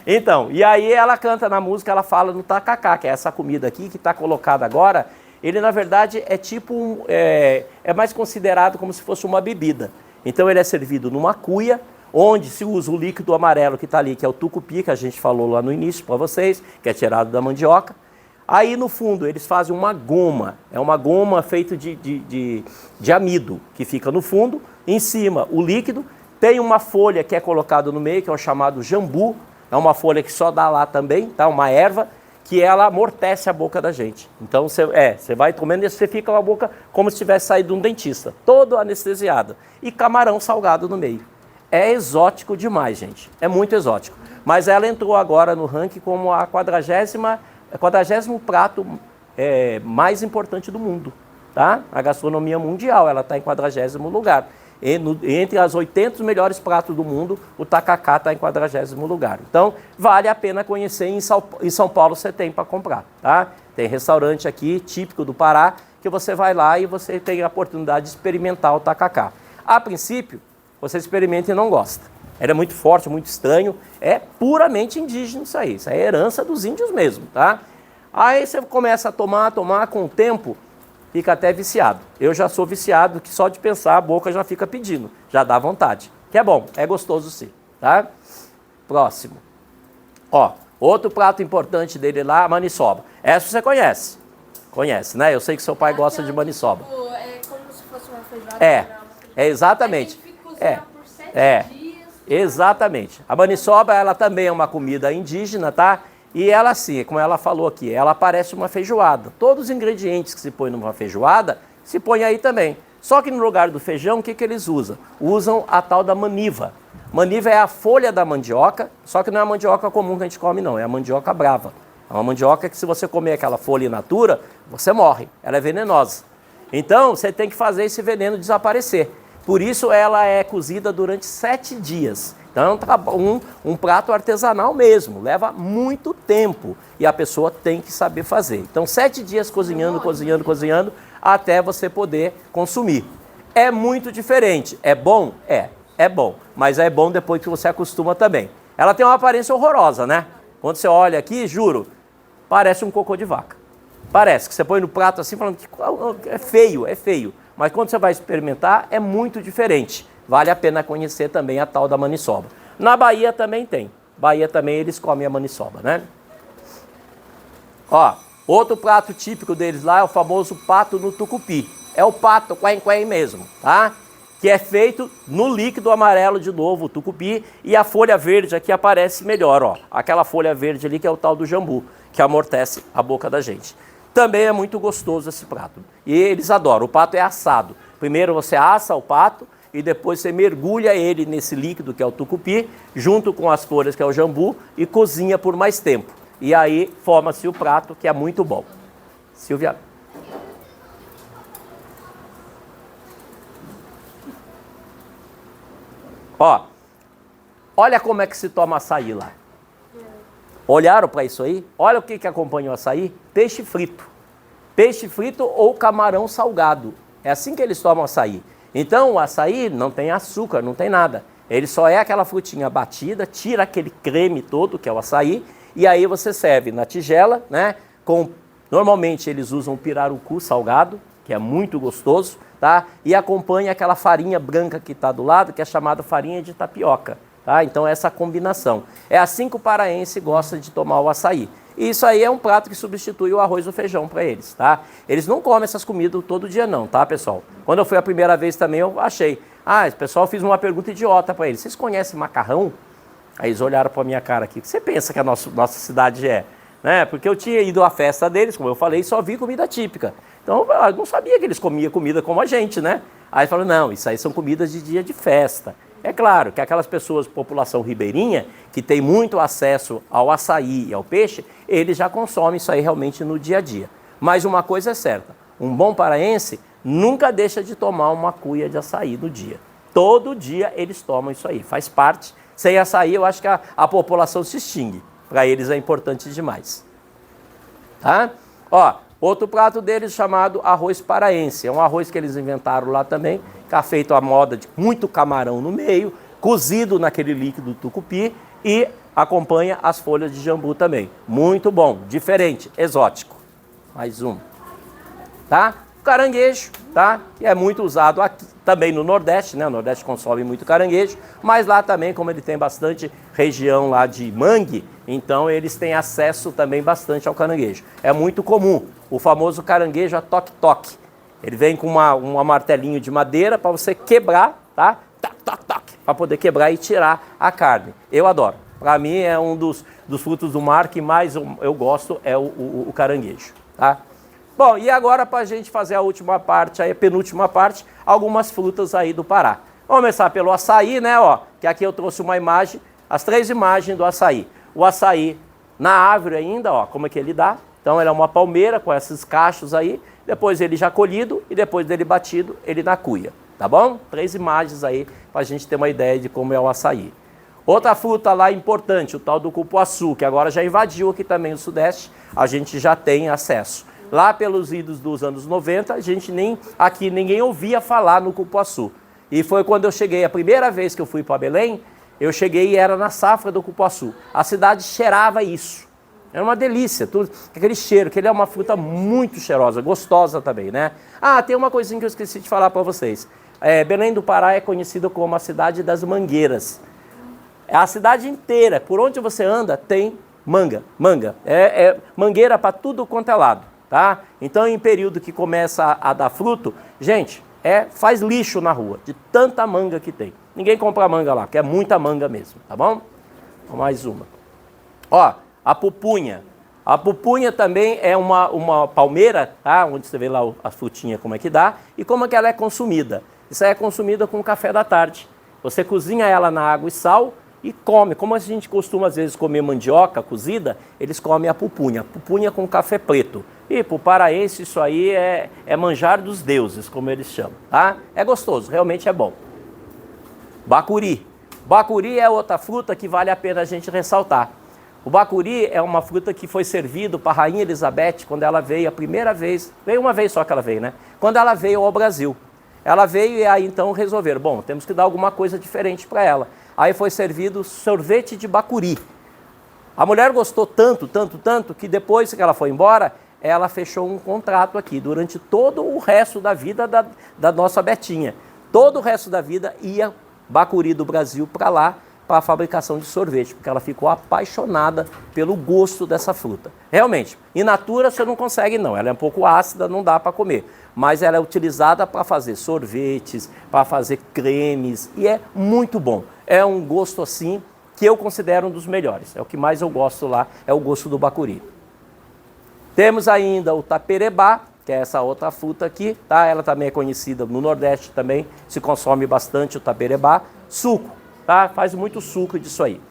Então, e aí ela canta na música, ela fala no tacacá, que é essa comida aqui que está colocada agora. Ele, na verdade, é tipo é mais considerado como se fosse uma bebida. Então, ele é servido numa cuia, onde se usa o líquido amarelo que está ali, que é o tucupi, que a gente falou lá no início para vocês, que é tirado da mandioca. Aí, no fundo, eles fazem uma goma. É uma goma feita de amido, que fica no fundo. Em cima, o líquido. Tem uma folha que é colocada no meio, que é o chamado jambu. É uma folha que só dá lá também, tá? Uma erva, que ela amortece a boca da gente. Então, você vai comendo e você fica com a boca como se tivesse saído de um dentista. Todo anestesiado. E camarão salgado no meio. É exótico demais, gente. É muito exótico. Mas ela entrou agora no ranking como a 40º prato mais importante do mundo, tá? A gastronomia mundial, ela está em 40º lugar. Entre as 80 melhores pratos do mundo, o tacacá está em 40º lugar. Então, vale a pena conhecer. Em São Paulo você tem para comprar, tá? Tem restaurante aqui, típico do Pará, que você vai lá e você tem a oportunidade de experimentar o tacacá. A princípio, você experimenta e não gosta. Ele é muito forte, muito estranho, é puramente indígena isso aí é herança dos índios mesmo, tá? Aí você começa a tomar, com o tempo, fica até viciado. Eu já sou viciado, que só de pensar a boca já fica pedindo, já dá vontade. Que é bom, é gostoso sim, tá? Próximo. Ó, outro prato importante dele lá, a maniçoba. Essa você conhece. Conhece, né? Eu sei que seu pai gosta de maniçoba. Tipo, é como se fosse uma feijoada. É exatamente. Por 7 dias. Exatamente. A maniçoba, ela também é uma comida indígena, tá? E ela, assim, como ela falou aqui, ela parece uma feijoada. Todos os ingredientes que se põem numa feijoada, se põe aí também. Só que no lugar do feijão, o que eles usam? Usam a tal da maniva. Maniva é a folha da mandioca, só que não é a mandioca comum que a gente come, não. É a mandioca brava. É uma mandioca que se você comer aquela folha in natura, você morre. Ela é venenosa. Então, você tem que fazer esse veneno desaparecer. Por isso, ela é cozida durante 7 dias. Então, é um prato artesanal mesmo. Leva muito tempo. E a pessoa tem que saber fazer. Então, 7 dias cozinhando, cozinhando, cozinhando, até você poder consumir. É muito diferente. É bom? É bom. Mas é bom depois que você acostuma também. Ela tem uma aparência horrorosa, né? Quando você olha aqui, juro, parece um cocô de vaca. Parece que você põe no prato assim, falando que é feio, é feio. Mas quando você vai experimentar, é muito diferente. Vale a pena conhecer também a tal da maniçoba. Na Bahia também tem. Bahia também eles comem a maniçoba, né? Ó, outro prato típico deles lá é o famoso pato no tucupi. É o pato quen-quen mesmo, tá? Que é feito no líquido amarelo de novo, o tucupi, e a folha verde aqui aparece melhor, ó. Aquela folha verde ali que é o tal do jambu, que amortece a boca da gente. Também é muito gostoso esse prato. E eles adoram. O pato é assado. Primeiro você assa o pato e depois você mergulha ele nesse líquido que é o tucupi, junto com as folhas que é o jambu, e cozinha por mais tempo. E aí forma-se o prato, que é muito bom. Silvia. Ó, olha como é que se toma açaí lá. Olharam para isso aí? Olha o que acompanha o açaí. Peixe frito. Peixe frito ou camarão salgado. É assim que eles tomam açaí. Então o açaí não tem açúcar, não tem nada. Ele só é aquela frutinha batida, tira aquele creme todo, que é o açaí, e aí você serve na tigela, né? Normalmente eles usam pirarucu salgado, que é muito gostoso, tá? E acompanha aquela farinha branca que está do lado, que é chamada farinha de tapioca. Tá? Então essa combinação. É assim que o paraense gosta de tomar o açaí. E isso aí é um prato que substitui o arroz e o feijão para eles, tá? Eles não comem essas comidas todo dia não, tá, pessoal? Quando eu fui a primeira vez também, eu achei. O pessoal fez uma pergunta idiota para eles. Vocês conhecem macarrão? Aí eles olharam para a minha cara aqui. O que você pensa que a nossa cidade é? Né? Porque eu tinha ido à festa deles, como eu falei, e só vi comida típica. Então eu não sabia que eles comiam comida como a gente, né? Aí falaram, não, isso aí são comidas de dia de festa. É claro que aquelas pessoas, população ribeirinha, que tem muito acesso ao açaí e ao peixe, eles já consomem isso aí realmente no dia a dia. Mas uma coisa é certa, um bom paraense nunca deixa de tomar uma cuia de açaí no dia. Todo dia eles tomam isso aí, faz parte. Sem açaí eu acho que a população se extingue. Para eles é importante demais. Tá? Ó, outro prato deles chamado arroz paraense. É um arroz que eles inventaram lá também, que é feito à moda de muito camarão no meio, cozido naquele líquido tucupi e acompanha as folhas de jambu também. Muito bom, diferente, exótico. Mais um. Tá? Caranguejo, tá? Que é muito usado aqui, também no Nordeste, né? O Nordeste consome muito caranguejo, mas lá também, como ele tem bastante região lá de mangue, então eles têm acesso também bastante ao caranguejo. É muito comum o famoso caranguejo a toque-toque. Ele vem com um martelinho de madeira para você quebrar, tá? Toque, para poder quebrar e tirar a carne. Eu adoro. Para mim é um dos frutos do mar que mais eu gosto, é o caranguejo, tá? Bom, e agora para a gente fazer a última parte, a penúltima parte, algumas frutas aí do Pará. Vamos começar pelo açaí, né? Ó, que aqui eu trouxe uma imagem, as 3 imagens do açaí. O açaí na árvore ainda, ó, como é que ele dá. Então ele é uma palmeira com esses cachos aí, depois ele já colhido e depois dele batido, ele na cuia, tá bom? 3 imagens aí para a gente ter uma ideia de como é o açaí. Outra fruta lá importante, o tal do cupuaçu, que agora já invadiu aqui também o Sudeste, a gente já tem acesso. Lá pelos idos dos anos 90, a gente ninguém ouvia falar no cupuaçu. E foi quando eu cheguei, a primeira vez que eu fui para Belém, eu cheguei e era na safra do cupuaçu. A cidade cheirava isso. Era uma delícia, tudo, aquele cheiro, que ele é uma fruta muito cheirosa, gostosa também, né? Tem uma coisinha que eu esqueci de falar para vocês. Belém do Pará é conhecida como a cidade das mangueiras. A cidade inteira, por onde você anda, tem manga. Mangueira para tudo quanto é lado. Tá? Então, em período que começa a dar fruto, gente, faz lixo na rua, de tanta manga que tem. Ninguém compra manga lá, porque é muita manga mesmo, tá bom? Mais uma. Ó, a pupunha. A pupunha também é uma palmeira, tá? Onde você vê lá a frutinha como é que dá, e como é que ela é consumida. Isso aí é consumida com o café da tarde. Você cozinha ela na água e sal e come. Como a gente costuma às vezes comer mandioca cozida, eles comem a pupunha. Pupunha com café preto. E para o paraense isso aí é manjar dos deuses, como eles chamam. Tá? É gostoso, realmente é bom. Bacuri. Bacuri é outra fruta que vale a pena a gente ressaltar. O bacuri é uma fruta que foi servido para a Rainha Elizabeth quando ela veio a primeira vez. Veio uma vez só que ela veio, né? Quando ela veio ao Brasil. Ela veio e aí então resolveram, bom, temos que dar alguma coisa diferente para ela. Aí foi servido sorvete de bacuri. A mulher gostou tanto, tanto, tanto, que depois que ela foi embora, ela fechou um contrato aqui, durante todo o resto da vida da nossa Betinha. Todo o resto da vida ia bacuri do Brasil para lá, para a fabricação de sorvete, porque ela ficou apaixonada pelo gosto dessa fruta. Realmente, in natura você não consegue não, ela é um pouco ácida, não dá para comer. Mas ela é utilizada para fazer sorvetes, para fazer cremes, e é muito bom. É um gosto assim que eu considero um dos melhores. É o que mais eu gosto lá, é o gosto do bacuri. Temos ainda o taperebá, que é essa outra fruta aqui, tá? Ela também é conhecida no Nordeste também, se consome bastante o taperebá. Suco, tá? Faz muito suco disso aí.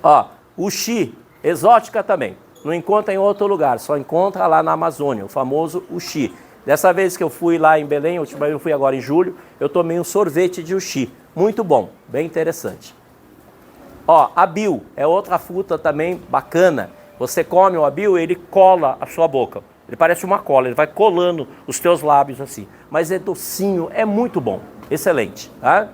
Ó, uxi, exótica também. Não encontra em outro lugar, só encontra lá na Amazônia, o famoso uxi. Dessa vez que eu fui lá em Belém, eu fui agora em julho, eu tomei um sorvete de uxi. Muito bom, bem interessante. Ó, abil é outra fruta também bacana. Você come o abil, ele cola a sua boca. Ele parece uma cola, ele vai colando os teus lábios assim. Mas é docinho, é muito bom, excelente. Tá?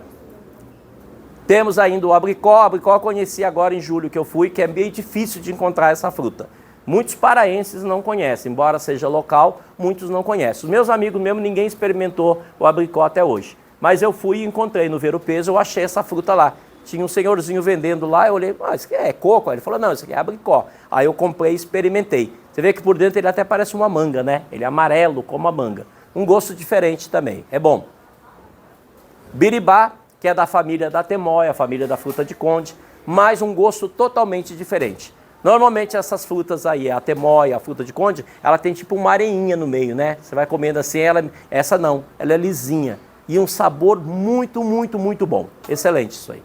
Temos ainda o abricó. Abricó eu conheci agora em julho que eu fui, que é meio difícil de encontrar essa fruta. Muitos paraenses não conhecem, embora seja local, muitos não conhecem. Os meus amigos mesmo, ninguém experimentou o abricó até hoje. Mas eu fui e encontrei no Ver o Peso, eu achei essa fruta lá. Tinha um senhorzinho vendendo lá, eu olhei, isso aqui é coco? Ele falou, não, isso aqui é abricó. Aí eu comprei e experimentei. Você vê que por dentro ele até parece uma manga, né? Ele é amarelo como a manga. Um gosto diferente também, é bom. Biribá, que é da família da temóia, a família da fruta de conde, mas um gosto totalmente diferente. Normalmente essas frutas aí, a temóia, a fruta de conde, ela tem tipo uma areinha no meio, né? Você vai comendo assim, essa não, ela é lisinha. E um sabor muito, muito, muito bom. Excelente isso aí.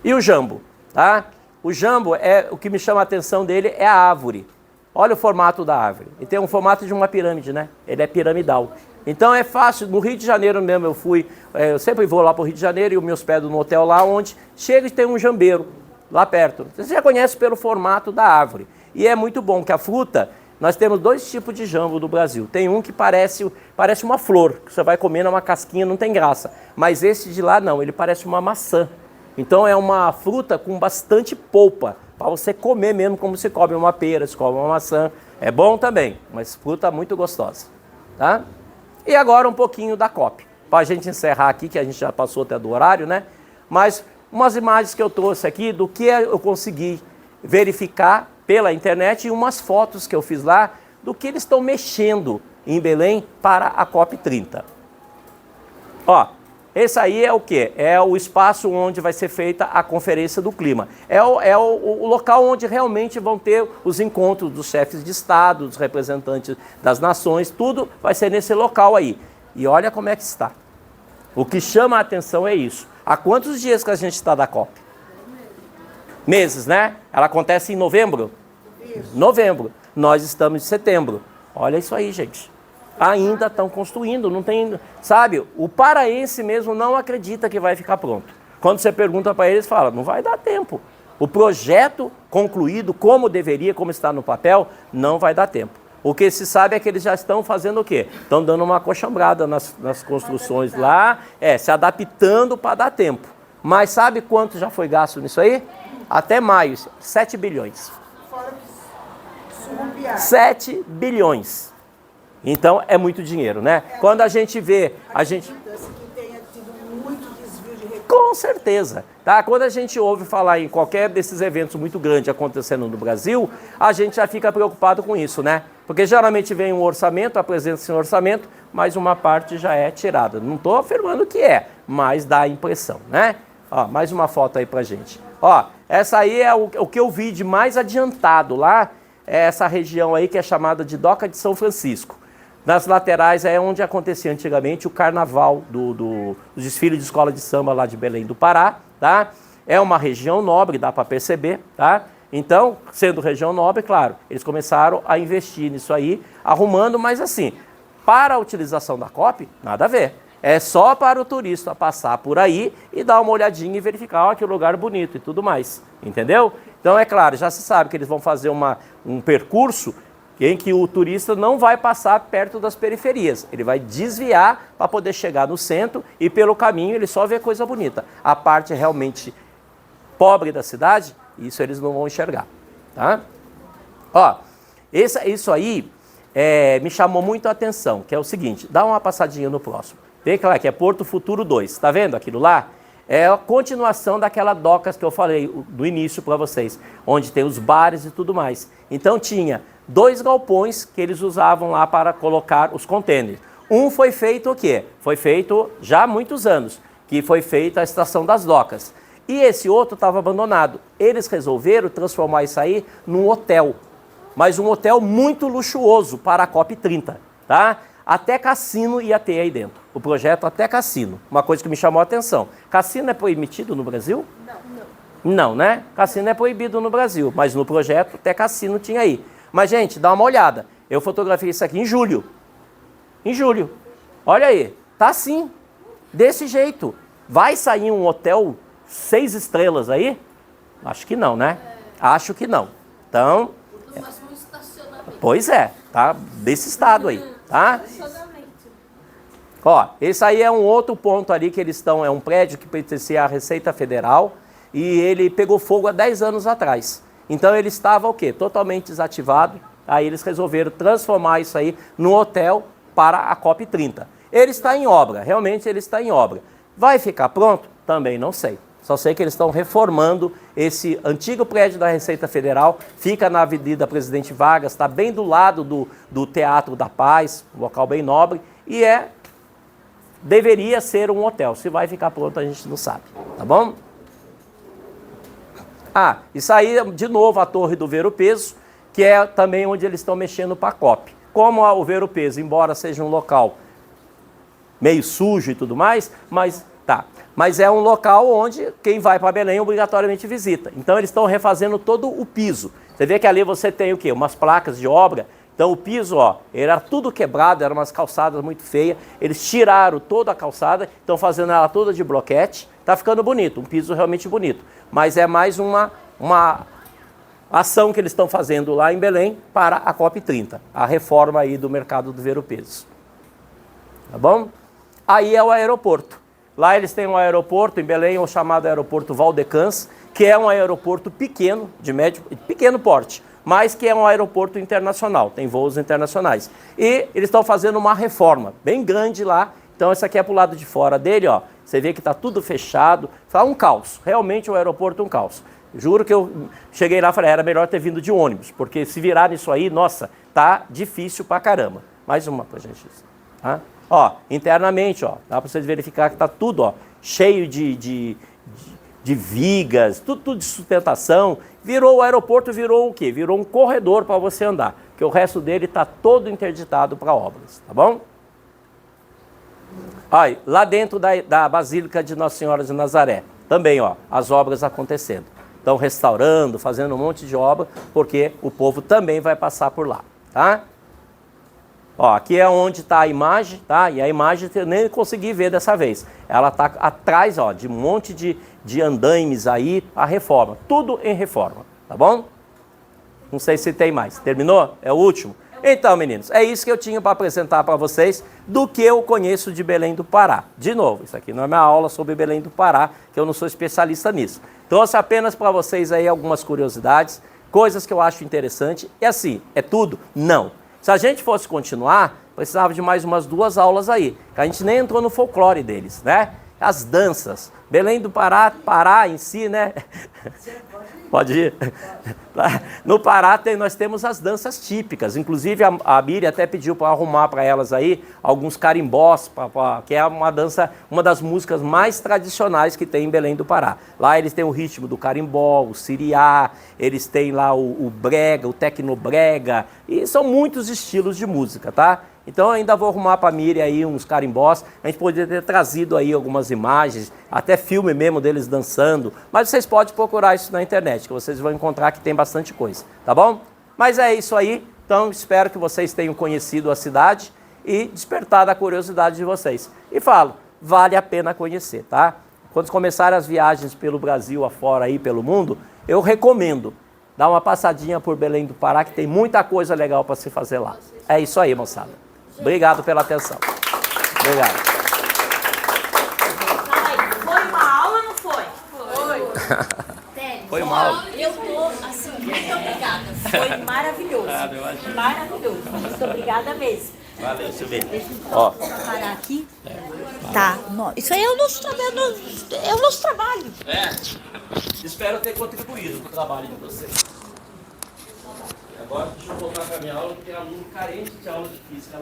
E o jambo, tá? O jambo, o que me chama a atenção dele é a árvore. Olha o formato da árvore. Ele tem um formato de uma pirâmide, né? Ele é piramidal. Então é fácil. No Rio de Janeiro mesmo eu fui, eu sempre vou lá para o Rio de Janeiro e eu me hospedo no hotel lá, onde chega e tem um jambeiro lá perto. Você já conhece pelo formato da árvore. E é muito bom que a fruta, nós temos dois tipos de jambo no Brasil. Tem um que parece uma flor, que você vai comer numa casquinha, não tem graça. Mas esse de lá não, ele parece uma maçã. Então é uma fruta com bastante polpa, para você comer mesmo como se come uma pera, se come uma maçã. É bom também, mas fruta muito gostosa. Tá? E agora um pouquinho da COP. Para a gente encerrar aqui, que a gente já passou até do horário, né? Mas umas imagens que eu trouxe aqui do que eu consegui verificar pela internet e umas fotos que eu fiz lá do que eles estão mexendo em Belém para a COP 30. Ó, esse aí é o quê? É o espaço onde vai ser feita a Conferência do Clima. É o local onde realmente vão ter os encontros dos chefes de Estado, dos representantes das nações, tudo vai ser nesse local aí. E olha como é que está. O que chama a atenção é isso. Há quantos dias que a gente está da COP? Meses, né? Ela acontece em novembro? Novembro. Nós estamos em setembro. Olha isso aí, gente. Ainda estão construindo, não tem... Sabe, o paraense mesmo não acredita que vai ficar pronto. Quando você pergunta para eles, fala, não vai dar tempo. O projeto concluído, como deveria, como está no papel, não vai dar tempo. O que se sabe é que eles já estão fazendo o quê? Estão dando uma acochambrada nas construções lá, se adaptando para dar tempo. Mas sabe quanto já foi gasto nisso aí? Até maio, 7 bilhões. Fora que surrupiar. 7 bilhões. Então, é muito dinheiro, né? Quando a gente vê... Que tenha tido muito desvio de recursos. Com certeza. Tá? Quando a gente ouve falar em qualquer desses eventos muito grandes acontecendo no Brasil, a gente já fica preocupado com isso, né? Porque geralmente vem um orçamento, apresenta-se um orçamento, mas uma parte já é tirada. Não estou afirmando que é, mas dá a impressão, né? Ó, mais uma foto aí pra gente. Ó, essa aí é o que eu vi de mais adiantado lá, é essa região aí que é chamada de Doca de São Francisco. Nas laterais é onde acontecia antigamente o carnaval do desfile de escola de samba lá de Belém do Pará, tá? É uma região nobre, dá para perceber, tá? Então, sendo região nobre, claro, eles começaram a investir nisso aí, arrumando, mas assim, para a utilização da COP, nada a ver. É só para o turista passar por aí e dar uma olhadinha e verificar, ó, que lugar bonito e tudo mais, entendeu? Então, é claro, já se sabe que eles vão fazer um percurso em que o turista não vai passar perto das periferias. Ele vai desviar para poder chegar no centro e pelo caminho ele só vê coisa bonita. A parte realmente pobre da cidade, isso eles não vão enxergar, tá? Ó, isso aí me chamou muito a atenção, que é o seguinte, dá uma passadinha no próximo. Vê que lá que é Porto Futuro 2, tá vendo aquilo lá? É a continuação daquela docas que eu falei do início para vocês, onde tem os bares e tudo mais. Então tinha 2 galpões que eles usavam lá para colocar os contêineres. Um foi feito o quê? Foi feito já há muitos anos, que foi feita a estação das docas. E esse outro estava abandonado. Eles resolveram transformar isso aí num hotel, mas um hotel muito luxuoso para a COP30, tá? Até cassino ia ter aí dentro. O projeto até cassino. Uma coisa que me chamou a atenção. Cassino é permitido no Brasil? Não, né? Cassino é proibido no Brasil, mas no projeto até cassino tinha aí. Mas, gente, dá uma olhada. Eu fotografei isso aqui em julho. Em julho. Olha aí. Tá assim. Desse jeito. Vai sair um hotel 6 estrelas aí? Acho que não, né? Acho que não. Então... Pois é. Tá desse estado aí. Tá? Ó, esse aí é um outro ponto ali que eles estão, é um prédio que pertencia à Receita Federal e ele pegou fogo há 10 anos atrás. Então ele estava o quê? Totalmente desativado. Aí eles resolveram transformar isso aí num hotel para a COP30. Ele está em obra, realmente ele está em obra. Vai ficar pronto? Também não sei. Só sei que eles estão reformando esse antigo prédio da Receita Federal, fica na Avenida Presidente Vargas, está bem do lado do Teatro da Paz, um local bem nobre, e deveria ser um hotel. Se vai ficar pronto a gente não sabe, tá bom? Ah, isso aí, de novo, a Torre do Ver o Peso, que é também onde eles estão mexendo para a COP. Como o Ver o Peso, embora seja um local meio sujo e tudo mais, mas é um local onde quem vai para Belém obrigatoriamente visita. Então eles estão refazendo todo o piso. Você vê que ali você tem o quê? Umas placas de obra. Então o piso, ó, era tudo quebrado, eram umas calçadas muito feias. Eles tiraram toda a calçada, estão fazendo ela toda de bloquete. Tá ficando bonito, um piso realmente bonito. Mas é mais uma ação que eles estão fazendo lá em Belém para a COP30. A reforma aí do mercado do ver o peso. Tá bom? Aí é o aeroporto. Lá eles têm um aeroporto em Belém, o chamado aeroporto Valdecans, que é um aeroporto pequeno, pequeno porte, mas que é um aeroporto internacional, tem voos internacionais. E eles estão fazendo uma reforma bem grande lá, então essa aqui é para o lado de fora dele, ó. Você vê que está tudo fechado, está um caos, realmente o aeroporto é um caos. Juro que eu cheguei lá e falei, era melhor ter vindo de ônibus, porque se virar nisso aí, nossa, tá difícil pra caramba. Mais uma pra gente, tá? Ó, internamente, ó, dá para vocês verificar que está tudo, ó, cheio de vigas, tudo de sustentação. Virou o aeroporto, virou o quê? Virou um corredor para você andar, porque o resto dele está todo interditado para obras, tá bom? Aí, lá dentro da Basílica de Nossa Senhora de Nazaré, também, ó, as obras acontecendo. Estão restaurando, fazendo um monte de obra, porque o povo também vai passar por lá, tá? Ó, aqui é onde está a imagem, tá? E a imagem eu nem consegui ver dessa vez. Ela está atrás, ó, de um monte de andaimes aí, a reforma. Tudo em reforma, tá bom? Não sei se tem mais. Terminou? É o último? Então, meninos, é isso que eu tinha para apresentar para vocês do que eu conheço de Belém do Pará. De novo, isso aqui não é uma aula sobre Belém do Pará, que eu não sou especialista nisso. Trouxe apenas para vocês aí algumas curiosidades, coisas que eu acho interessante. E assim, é tudo? Não. Se a gente fosse continuar, precisava de mais umas 2 aulas aí, que a gente nem entrou no folclore deles, né? As danças. Belém do Pará, Pará em si, né? Pode ir? No Pará nós temos as danças típicas. Inclusive a Miriam até pediu para arrumar para elas aí alguns carimbós, que é uma dança, uma das músicas mais tradicionais que tem em Belém do Pará. Lá eles têm o ritmo do carimbó, o siriá, eles têm lá o brega, o tecnobrega, e são muitos estilos de música, tá? Então eu ainda vou arrumar para a Miriam aí uns carimbós. A gente poderia ter trazido aí algumas imagens, até filme mesmo deles dançando. Mas vocês podem procurar isso na internet, que vocês vão encontrar que tem bastante coisa, tá bom? Mas é isso aí. Então espero que vocês tenham conhecido a cidade e despertado a curiosidade de vocês. E falo, vale a pena conhecer, tá? Quando começarem as viagens pelo Brasil afora aí, pelo mundo, eu recomendo dar uma passadinha por Belém do Pará, que tem muita coisa legal para se fazer lá. É isso aí, moçada. Obrigado pela atenção. Obrigado. Foi uma aula ou não foi? Foi mal. Eu tô assim, muito obrigada. Foi maravilhoso. Maravilhoso. Muito obrigada mesmo. Valeu, Silvia. Deixa eu Ó. parar aqui. Tá. Isso aí é o nosso trabalho. É o nosso trabalho. Espero ter contribuído com o trabalho de vocês. Agora deixa eu voltar para a minha aula, porque é aluno carente de aula de física.